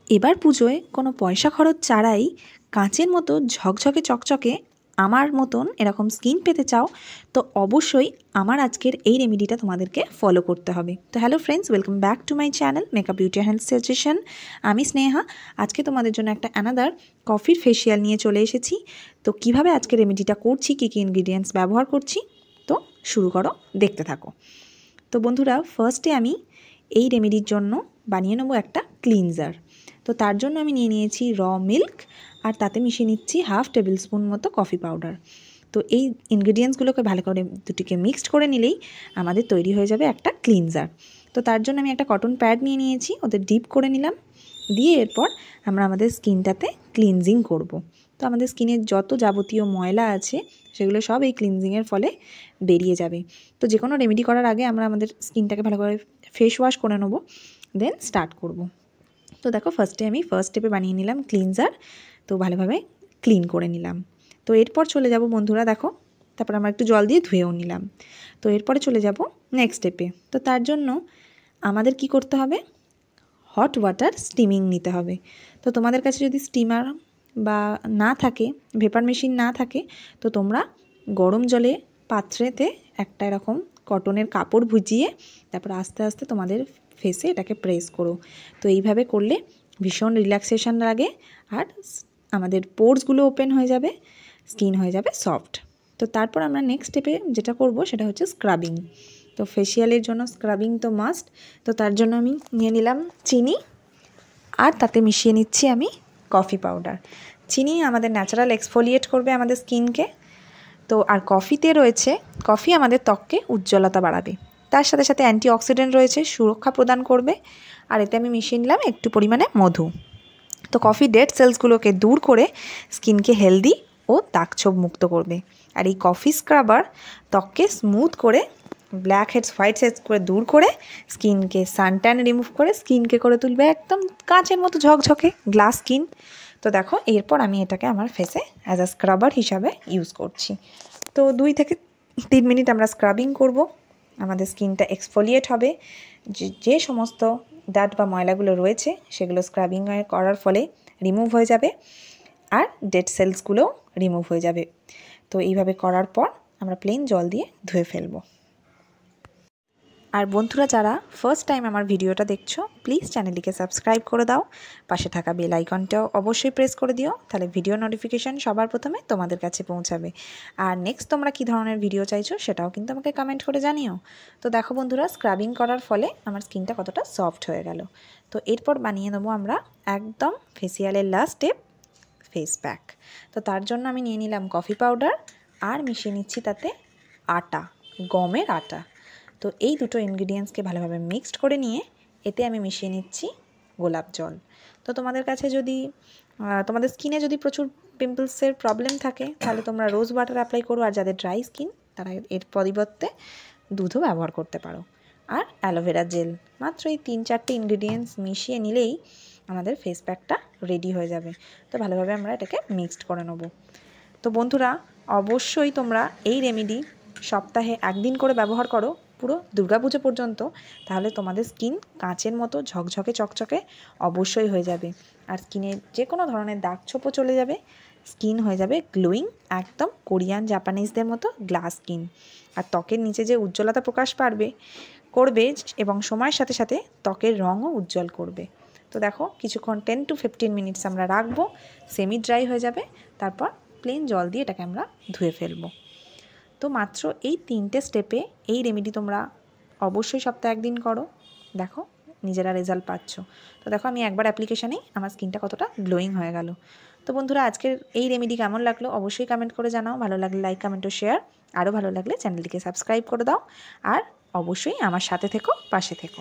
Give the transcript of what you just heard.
এবার পুজোয় কোনো পয়সা খরচ ছাড়াই কাঁচের মতো ঝকঝকে চকচকে আমার মতন এরকম স্কিন পেতে চাও তো অবশ্যই আমার আজকের এই রেমেডিটা তোমাদেরকে ফলো করতে হবে। তো hello friends, welcome back to my channel makeup beauty health suggestion. আমি স্নেহা। আজকে তোমাদের জন্য একটা অ্যানাদার কফির ফেসিয়াল নিয়ে চলে এসেছি। তো কিভাবে আজকে রেমেডিটা করছি, কী কী ইনগ্রিডিয়েন্টস ব্যবহার করছি, তো শুরু করো, দেখতে থাকো। তো বন্ধুরা, ফার্স্টে আমি এই রেমেডির জন্য বানিয়ে নেবো একটা ক্লিনজার। তো তার জন্য আমি নিয়ে নিয়েছি র মিল্ক, আর তাতে মিশিয়ে নিচ্ছি 1/2 টেবিল স্পুন মতো কফি পাউডার। তো এই ইনগ্রিডিয়েন্টসগুলোকে ভালো করে দুটিকে মিক্সড করে নিলেই আমাদের তৈরি হয়ে যাবে একটা ক্লিনজার। তো তার জন্য আমি একটা কটন প্যাড নিয়ে নিয়েছি, ওদের ডিপ করে নিলাম, দিয়ে এরপর আমরা আমাদের স্কিনটাতে ক্লিনজিং করব। তো আমাদের স্কিনের যত যাবতীয় ময়লা আছে সেগুলো সব এই ক্লিনজিংয়ের ফলে বেরিয়ে যাবে। তো যে কোনো রেমেডি করার আগে আমরা আমাদের স্কিনটাকে ভালো করে ফেস ওয়াশ করে নেব, দেন স্টার্ট করব। তো দেখো, ফার্স্ট স্টেপে বানিয়ে নিলাম ক্লিনজার। তো ভালোভাবে ক্লিন করে নিলাম। তো এরপর চলে যাব বন্ধুরা, দেখো, তারপর আমরা একটু জল দিয়ে ধুয়েও নিলাম। তো এরপরে চলে যাব নেক্সট স্টেপে। তো তার জন্য আমাদের কি করতে হবে, হট ওয়াটার স্টিমিং নিতে হবে। তো তোমাদের কাছে যদি স্টিমার বা না থাকে, ভেপার মেশিন না থাকে, তো তোমরা গরম জলে পাত্রেতে একটা এরকম কটনের কাপড় ভিজিয়ে তারপর আস্তে আস্তে তোমাদের ফেসে এটাকে প্রেস করো। তো এইভাবে করলে ভীষণ রিল্যাক্সেশন লাগে, আর আমাদের পোরসগুলো ওপেন হয়ে যাবে, স্কিন হয়ে যাবে সফট। তো তারপর আমরা নেক্সট স্টেপে যেটা করব সেটা হচ্ছে স্ক্রাবিং। তো ফেসিয়ালের জন্য স্ক্রাবিং তো মাস্ট। তো তার জন্য আমি নিয়ে নিলাম চিনি, আর তাতে মিশিয়ে নিচ্ছি আমি কফি পাউডার। চিনি আমাদের ন্যাচারাল এক্সফোলিয়েট করবে আমাদের স্কিনকে। তো আর কফিতে রয়েছে, কফি আমাদের ত্বককে উজ্জ্বলতা বাড়াবে, তার সাথে সাথে অ্যান্টিঅক্সিডেন্ট রয়েছে, সুরক্ষা প্রদান করবে। আর এতে আমি মিশিয়ে নিলাম একটু পরিমাণে মধু। তো কফি ডেড সেলসগুলোকে দূর করে স্কিনকে হেলদি ও দাগছোপ মুক্ত করবে। আর এই কফি স্ক্রাবার ত্বককে স্মুথ করে, ব্ল্যাক হেডস হোয়াইট হেডস করে দূর করে, স্কিনকে সানট্যান রিমুভ করে স্কিনকে করে তুলবে একদম কাঁচের মতো ঝকঝকে গ্লাস স্কিন। তো দেখো, এরপর আমি এটাকে আমার ফেসে অ্যাজ আ স্ক্রাবার হিসাবে ইউজ করছি। তো 2 থেকে 3 মিনিট আমরা স্ক্রাবিং করব, আমাদের স্কিনটা এক্সফোলিয়েট হবে। যে সমস্ত দাগ বা ময়লাগুলো রয়েছে সেগুলো স্ক্রাবিং করার ফলে রিমুভ হয়ে যাবে, আর ডেড সেলসগুলোও রিমুভ হয়ে যাবে। তো এইভাবে করার পর আমরা প্লেন জল দিয়ে ধুয়ে ফেলবো। আর বন্ধুরা, যারা ফার্স্ট টাইম আমার ভিডিওটা দেখছো, প্লিজ চ্যানেলটিকে সাবস্ক্রাইব করে দাও, পাশে থাকা বেল আইকনটাও অবশ্যই প্রেস করে দিও, তাহলে ভিডিও নোটিফিকেশান সবার প্রথমে তোমাদের কাছে পৌঁছাবে। আর নেক্সট তোমরা কী ধরনের ভিডিও চাইছো সেটাও কিন্তু আমাকে কমেন্ট করে জানিও। তো দেখো বন্ধুরা, স্ক্রাবিং করার ফলে আমার স্কিনটা কতটা সফট হয়ে গেল। তো এরপর বানিয়ে নেবো আমরা একদম ফেসিয়ালের লাস্ট স্টেপ, ফেস প্যাক। তো তার জন্য আমি নিয়ে নিলাম কফি পাউডার, আর মিশিয়ে নিচ্ছি তাতে আটা, গমের আটা। তো এই দুটো ইনগ্রিডিয়েন্টসকে ভালোভাবে মিক্সড করে নিয়ে এতে আমি মিশিয়ে নিচ্ছি গোলাপ জল। তো তোমাদের কাছে যদি তোমাদের স্কিনে যদি প্রচুর পিম্পলসের প্রবলেম থাকে তাহলে তোমরা রোজ ওয়াটার অ্যাপ্লাই করো, আর যাদের ড্রাই স্কিন তারা এর পরিবর্তে দুধও ব্যবহার করতে পারো। আর অ্যালোভেরা জেল, মাত্র এই 3-4টে ইনগ্রিডিয়েন্টস মিশিয়ে নিলেই আমাদের ফেস প্যাকটা রেডি হয়ে যাবে। তো ভালোভাবে আমরা এটাকে মিক্সড করে নেব। তো বন্ধুরা, অবশ্যই তোমরা এই রেমেডি সপ্তাহে 1 দিন করে ব্যবহার করো পুরো দুর্গাপুজো পর্যন্ত, তাহলে তোমাদের স্কিন কাঁচের মতো ঝকঝকে চকচকে অবশ্যই হয়ে যাবে। আর স্কিনে যে কোনো ধরনের দাগ ছোপও চলে যাবে, স্কিন হয়ে যাবে গ্লোয়িং, একদম কোরিয়ান জাপানিজদের মতো গ্লাস স্কিন। আর ত্বকের নিচে যে উজ্জ্বলতা প্রকাশ করবে এবং সময়ের সাথে সাথে ত্বকের রঙও উজ্জ্বল করবে। তো দেখো, কিছুক্ষণ 10 to 15 মিনিটস আমরা রাখবো, সেমি ড্রাই হয়ে যাবে, তারপর প্লেন জল দিয়ে এটাকে আমরা ধুয়ে ফেলবো। তো মাত্র এই 3টে স্টেপে এই রেমেডি তোমরা অবশ্যই সপ্তাহে 1 দিন করো, দেখো নিজেরা রেজাল্ট পাচ্ছ। তো দেখো, আমি একবার অ্যাপ্লিকেশানেই আমার স্কিনটা কতটা গ্লোয়িং হয়ে গেল। তো বন্ধুরা, আজকের এই রেমেডি কেমন লাগলো অবশ্যই কমেন্ট করে জানাও। ভালো লাগলে লাইক, কমেন্ট ও শেয়ার। আরও ভালো লাগলে চ্যানেলটিকে সাবস্ক্রাইব করে দাও, আর অবশ্যই আমার সাথে থেকো, পাশে থেকো।